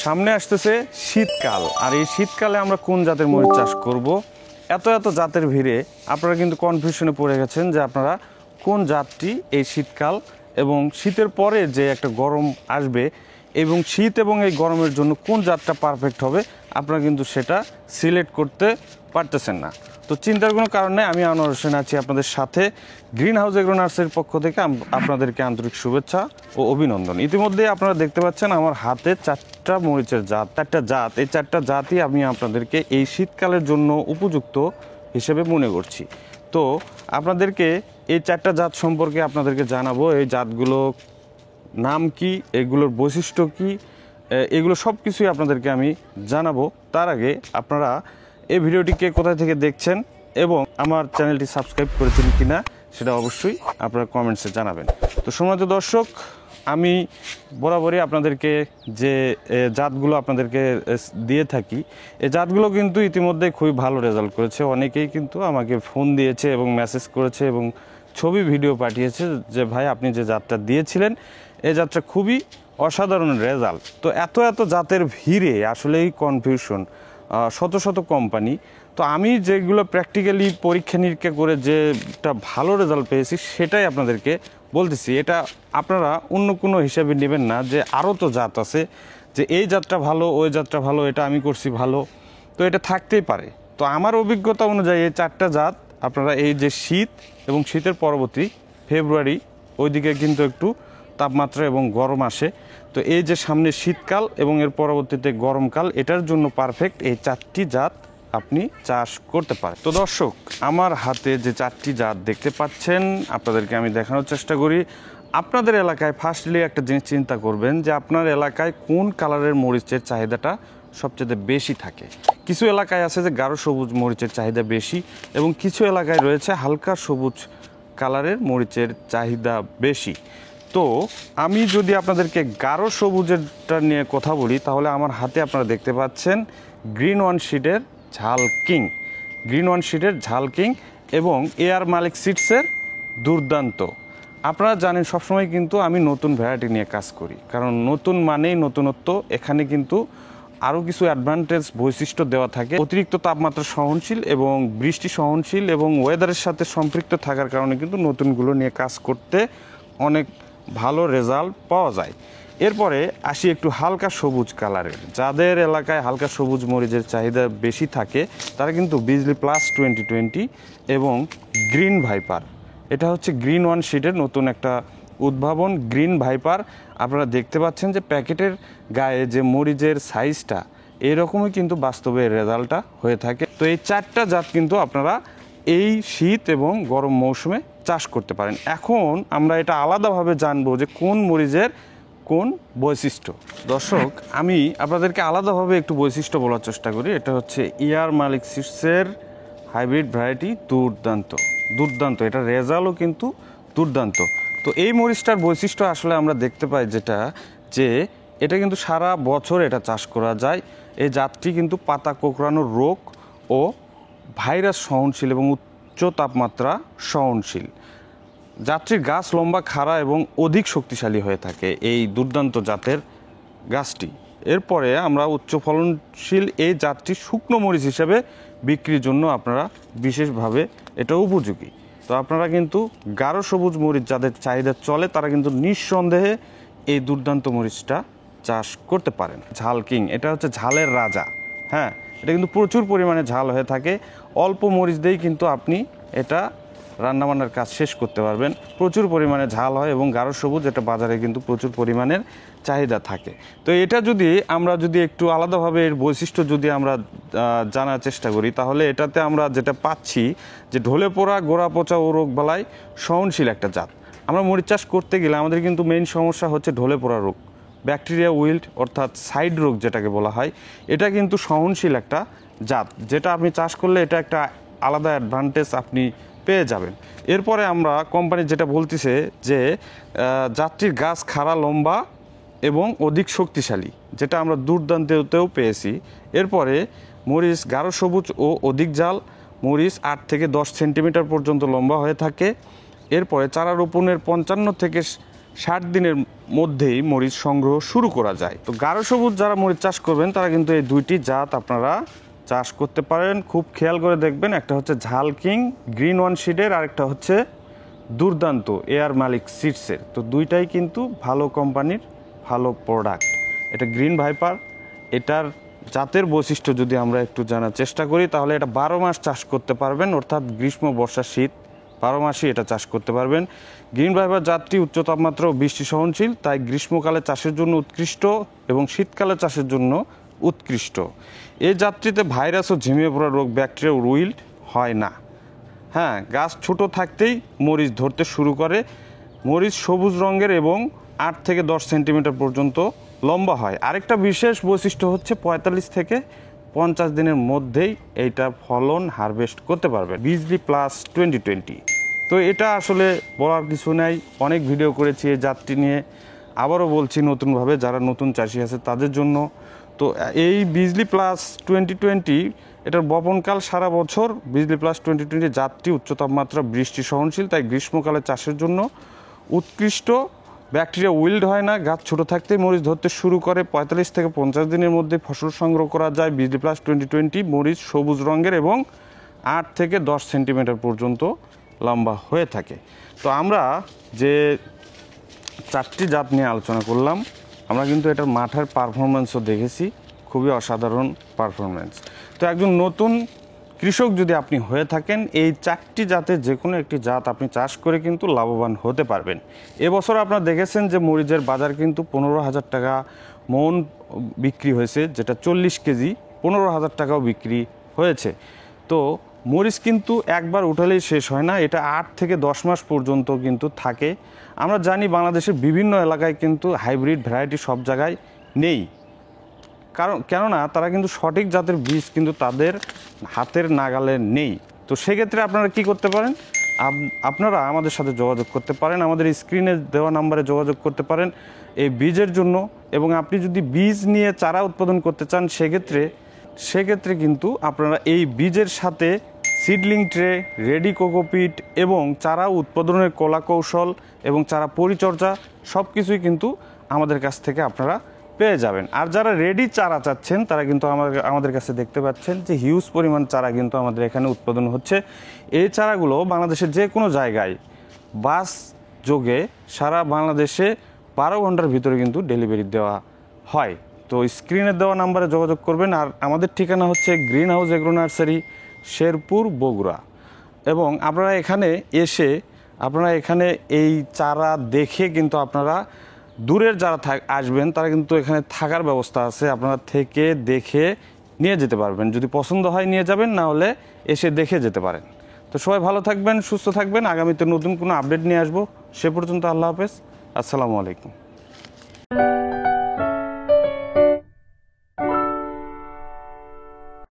সামনে আসতেছে শীতকাল, আর এই শীতকালে আমরা কোন জাতের মরিচ চাষ করব। এত জাতের ভিড়ে আপনারা কিন্তু কনফিউশনে পড়ে গেছেন যে আপনারা কোন জাতটি এই শীতকাল এবং শীতের পরে যে একটা গরম আসবে এবং শীত এবং এই গরমের জন্য কোন জাতটা পারফেক্ট হবে আপনারা কিন্তু সেটা সিলেক্ট করতে পারতেছেন না। তো চিন্তার কোনো কারণ নেই, আমি আনোয়ার হোসেন আছি আপনাদের সাথে। গ্রিন হাউস এগ্রো নার্সারির পক্ষ থেকে আপনাদেরকে আন্তরিক শুভেচ্ছা ও অভিনন্দন। ইতিমধ্যে আপনারা দেখতে পাচ্ছেন আমার হাতে চারটা মরিচের জাত, এই চারটা জাতই আমি আপনাদেরকে এই শীতকালের জন্য উপযুক্ত হিসেবে মনে করছি। তো আপনাদেরকে এই চারটা জাত সম্পর্কে আপনাদেরকে জানাবো, এই জাতগুলো নাম কি, এগুলোর বৈশিষ্ট্য কি, এগুলো সব কিছুই আপনাদেরকে আমি জানাবো। তার আগে আপনারা এই ভিডিওটিকে কোথায় থেকে দেখছেন এবং আমার চ্যানেলটি সাবস্ক্রাইব করেছেন কিনা সেটা অবশ্যই আপনারা কমেন্টসে জানাবেন। তো সম্মানিত দর্শক, আমি বরাবরই আপনাদেরকে যে জাতগুলো আপনাদেরকে দিয়ে থাকি, এই জাতগুলো কিন্তু ইতিমধ্যে খুবই ভালো রেজাল্ট করেছে। অনেকেই কিন্তু আমাকে ফোন দিয়েছে এবং মেসেজ করেছে এবং ছবি ভিডিও পাঠিয়েছে যে ভাই আপনি যে জাতটা দিয়েছিলেন এই জাতটা খুবই অসাধারণ রেজাল্ট। তো এত জাতের ভিড়ে আসলেই কনফিউশন, শত কোম্পানি। তো আমি যেগুলো প্র্যাকটিক্যালি পরীক্ষা নিরীক্ষা করে যেটা ভালো রেজাল্ট পেয়েছি সেটাই আপনাদেরকে বলতেছি। এটা আপনারা অন্য কোনো হিসাবে নেবেন না যে আরও তো জাত আছে, যে এই জাতটা ভালো ওই জাতটা ভালো, এটা আমি করছি ভালো, তো এটা থাকতেই পারে। তো আমার অভিজ্ঞতা অনুযায়ী এই চারটা জাত আপনারা এই যে শীত এবং শীতের পরবর্তী ফেব্রুয়ারি ওইদিকে কিন্তু একটু তাপমাত্রা এবং গরম আসে, তো এই যে সামনে শীতকাল এবং এর পরবর্তীতে গরমকাল, এটার জন্য পারফেক্ট এই চারটি জাত আপনি চাষ করতে পারেন। তো দর্শক, আমার হাতে যে চারটি জাত দেখতে পাচ্ছেন আপনাদেরকে আমি দেখানোর চেষ্টা করি। আপনাদের এলাকায় ফার্স্টলি একটা জিনিস চিন্তা করবেন যে আপনার এলাকায় কোন কালারের মরিচের চাহিদাটা সবচেয়ে বেশি থাকে। কিছু এলাকায় আছে যে গাঢ় সবুজ মরিচের চাহিদা বেশি এবং কিছু এলাকায় রয়েছে হালকা সবুজ কালারের মরিচের চাহিদা বেশি। তো আমি যদি আপনাদেরকে গাঢ় সবুজেরটা নিয়ে কথা বলি তাহলে আমার হাতে আপনারা দেখতে পাচ্ছেন গ্রিন ওয়ান শিটের ঝাল কিং এবং এআর মালিক সিডসের দুর্দান্ত। আপনারা জানেন সবসময় কিন্তু আমি নতুন ভ্যারাইটি নিয়ে কাজ করি, কারণ নতুন মানেই নতুনত্ব। এখানে কিন্তু আরও কিছু অ্যাডভান্টেজ বৈশিষ্ট্য দেওয়া থাকে। অতিরিক্ত তাপমাত্রা সহনশীল এবং বৃষ্টি সহনশীল এবং ওয়েদারের সাথে সম্পৃক্ত থাকার কারণে কিন্তু নতুনগুলো নিয়ে কাজ করতে অনেক ভালো রেজাল্ট পাওয়া যায়। এরপরে আসি একটু হালকা সবুজ কালারের। যাদের এলাকায় হালকা সবুজ মরিচের চাহিদা বেশি থাকে তারা কিন্তু বিজলি প্লাস 2020 এবং গ্রিন ভাইপার, এটা হচ্ছে গ্রিন ওয়ান শিটের নতুন একটা উদ্ভাবন গ্রিন ভাইপার। আপনারা দেখতে পাচ্ছেন যে প্যাকেটের গায়ে যে মরিচের সাইজটা এরকমই কিন্তু বাস্তবে রেজাল্টটা হয়ে থাকে। তো এই চারটা জাত কিন্তু আপনারা এই শীত এবং গরম মৌসুমে চাষ করতে পারেন। এখন আমরা এটা আলাদাভাবে জানবো যে কোন মরিচের কোন বৈশিষ্ট্য। দর্শক, আমি আপনাদেরকে আলাদাভাবে একটু বৈশিষ্ট্য বলার চেষ্টা করি। এটা হচ্ছে এআর মালিক সিডসের হাইব্রিড ভ্যারাইটি, দুর্দান্ত, এটা রেজাল্টও কিন্তু দুর্দান্ত। তো এই মরিচটার বৈশিষ্ট্য আসলে আমরা দেখতে পাই যে এটা কিন্তু সারা বছর এটা চাষ করা যায়। এই জাতটি কিন্তু পাতা কোঁকড়ানোর রোগ ও ভাইরাস সহনশীল এবং উচ্চ তাপমাত্রা সহনশীল। জাতটির গাছ লম্বা, খাড়া এবং অধিক শক্তিশালী হয়ে থাকে এই দুর্দান্ত জাতের গাছটি। এরপরে আমরা উচ্চ ফলনশীল এই জাতটি শুকনো মরিচ হিসেবে বিক্রির জন্য আপনারা বিশেষভাবে এটা উপযোগী। তো আপনারা কিন্তু গাঢ় সবুজ মরিচ যাদের চাহিদা চলে তারা কিন্তু নিঃসন্দেহে এই দুর্দান্ত মরিচটা চাষ করতে পারেন। ঝাল কিং, এটা হচ্ছে ঝালের রাজা। হ্যাঁ, এটা কিন্তু প্রচুর পরিমাণে ঝাল হয়ে থাকে। অল্প মরিচ দিয়েই কিন্তু আপনি এটা রান্নাবান্নার কাজ শেষ করতে পারবেন। প্রচুর পরিমাণে ঝাল হয় এবং গাঢ় সবুজ, এটা বাজারে কিন্তু প্রচুর পরিমাণের চাহিদা থাকে। তো এটা আমরা যদি একটু আলাদাভাবে এর বৈশিষ্ট্য যদি আমরা জানার চেষ্টা করি তাহলে এটাতে আমরা যেটা পাচ্ছি যে ঢলে পোড়া, গোড়া পচা ও রোগ বালাই সহনশীল একটা জাত। আমরা মরিচ চাষ করতে গেলে আমাদের কিন্তু মেইন সমস্যা হচ্ছে ঢলে পোড়া রোগ, ব্যাকটেরিয়া উইল্ট অর্থাৎ সাইড রোগ যেটাকে বলা হয়। এটা কিন্তু সহনশীল একটা জাত, যেটা আপনি চাষ করলে এটা একটা আলাদা অ্যাডভান্টেজ আপনি পেয়ে যাবেন। এরপরে আমরা কোম্পানি যেটা বলতেছে যে জাতটির গাছ খাড়া, লম্বা এবং অধিক শক্তিশালী, যেটা আমরা দুর্দান্তেও পেয়েছি। এরপরে মরিচ গাঢ় সবুজ ও অধিক জাল, মরিচ 8 থেকে 10 সেন্টিমিটার পর্যন্ত লম্বা হয়ে থাকে। এরপরে চারা রোপণের 55 থেকে 60 দিনের মধ্যেই মরিচ সংগ্রহ শুরু করা যায়। তো গাঢ় সবুজ যারা মরিচ চাষ করবেন তারা কিন্তু এই দুইটি জাত আপনারা চাষ করতে পারেন। খুব খেয়াল করে দেখবেন, একটা হচ্ছে ঝাল কিং গ্রিন ওয়ান সিডের, আরেকটা হচ্ছে দুর্দান্ত এয়ার মালিক সিডসের। তো দুইটাই কিন্তু ভালো কোম্পানির ভালো প্রোডাক্ট। এটা গ্রিন ভাইপার, এটার জাতের বৈশিষ্ট্য যদি আমরা একটু জানার চেষ্টা করি তাহলে এটা 12 মাস চাষ করতে পারবেন, অর্থাৎ গ্রীষ্ম বর্ষা শীত 12 মাসই এটা চাষ করতে পারবেন। গ্রিন ভাইপার জাতটি উচ্চ তাপমাত্রা ও বৃষ্টি সহনশীল, তাই গ্রীষ্মকালে চাষের জন্য উৎকৃষ্ট এবং শীতকালে চাষের জন্য উৎকৃষ্ট। এই জাতটিতে ভাইরাস ও ঝিমিয়ে পড়া রোগ ব্যাকটেরিয়া উইল্ড হয় না। হ্যাঁ, গাছ ছোট থাকতেই মরিচ ধরতে শুরু করে। মরিচ সবুজ রঙের এবং 8 থেকে 10 সেন্টিমিটার পর্যন্ত লম্বা হয়। আরেকটা বিশেষ বৈশিষ্ট্য হচ্ছে 45 থেকে 50 দিনের মধ্যেই এইটা ফলন হারভেস্ট করতে পারবে। বিজলি প্লাস 2020। তো এটা আসলে বলার কিছু নাই, অনেক ভিডিও করেছি এই জাতটি নিয়ে, আবারও বলছি নতুনভাবে যারা নতুন চাষি আছে তাদের জন্য। তো এই বিজলি প্লাস 2020 এটার বপনকাল সারা বছর। বিজলি প্লাস 2020 জাতটি উচ্চ তাপমাত্রা বৃষ্টি সহনশীল, তাই গ্রীষ্মকালে চাষের জন্য উৎকৃষ্ট। ব্যাকটেরিয়া উইল্ড হয় না, গাছ ছোট থাকতেই মরিচ ধরতে শুরু করে। 45 থেকে 50 দিনের মধ্যে ফসল সংগ্রহ করা যায়। বিজলি প্লাস 2020 মরিচ সবুজ রঙের এবং 8 থেকে 10 সেন্টিমিটার পর্যন্ত লম্বা হয়ে থাকে। তো আমরা যে 4টি জাত নিয়ে আলোচনা করলাম, আমরা কিন্তু এটার মাঠের পারফরমেন্সও দেখেছি, খুবই অসাধারণ পারফরমেন্স। তো একজন নতুন কৃষক যদি আপনি হয়ে থাকেন, এই 4টি জাতের যে কোনো একটি জাত আপনি চাষ করে কিন্তু লাভবান হতে পারবেন। এবছর আপনারা দেখেছেন যে মরিচের বাজার কিন্তু 15,000 টাকা মন বিক্রি হয়েছে, যেটা 40 কেজি 15,000 টাকাও বিক্রি হয়েছে। তো মরিচ কিন্তু একবার উঠালেই শেষ হয় না, এটা 8 থেকে 10 মাস পর্যন্ত কিন্তু থাকে। আমরা জানি বাংলাদেশের বিভিন্ন এলাকায় কিন্তু হাইব্রিড ভ্যারাইটি সব জায়গায় নেই, কেননা তারা কিন্তু সঠিক জাতের বীজ কিন্তু তাদের হাতের নাগালে নেই। তো সেক্ষেত্রে আপনারা কি করতে পারেন, আপনারা আমাদের সাথে যোগাযোগ করতে পারেন, আমাদের স্ক্রিনে দেওয়া নাম্বারে যোগাযোগ করতে পারেন এই বীজের জন্য। এবং আপনি যদি বীজ নিয়ে চারা উৎপাদন করতে চান সেক্ষেত্রে কিন্তু আপনারা এই বীজের সাথে সিডলিং ট্রে, রেডি কোকোপিট এবং চারা উৎপাদনের কলা কৌশল এবং চারা পরিচর্যা সব কিছুই কিন্তু আমাদের কাছ থেকে আপনারা পেয়ে যাবেন। আর যারা রেডি চারা চাচ্ছেন তারা কিন্তু আমাদের কাছে দেখতে পাচ্ছেন যে হিউজ পরিমাণ চারা কিন্তু আমাদের এখানে উৎপাদন হচ্ছে। এই চারাগুলো বাংলাদেশের যে কোনো জায়গায় বাস যোগে সারা বাংলাদেশে 12 ঘন্টার ভিতরে কিন্তু ডেলিভারি দেওয়া হয়। তো স্ক্রিনে দেওয়া নাম্বারে যোগাযোগ করবেন। আর আমাদের ঠিকানা হচ্ছে green house agro nursery, Sherpur, Bogura. এবং আপনারা এখানে এই চারা দেখে কিন্তু আপনারা দূরের যারা আসবেন তারা কিন্তু এখানে থাকার ব্যবস্থা আছে, আপনারা থেকে দেখে নিয়ে যেতে পারবেন। যদি পছন্দ হয় নিয়ে যাবেন, না হলে এসে দেখে যেতে পারেন। তো সবাই ভালো থাকবেন, সুস্থ থাকবেন। আগামীতে নতুন কোনো আপডেট নিয়ে আসবো। সে পর্যন্ত আল্লাহ হাফেজ, আসসালামু আলাইকুম।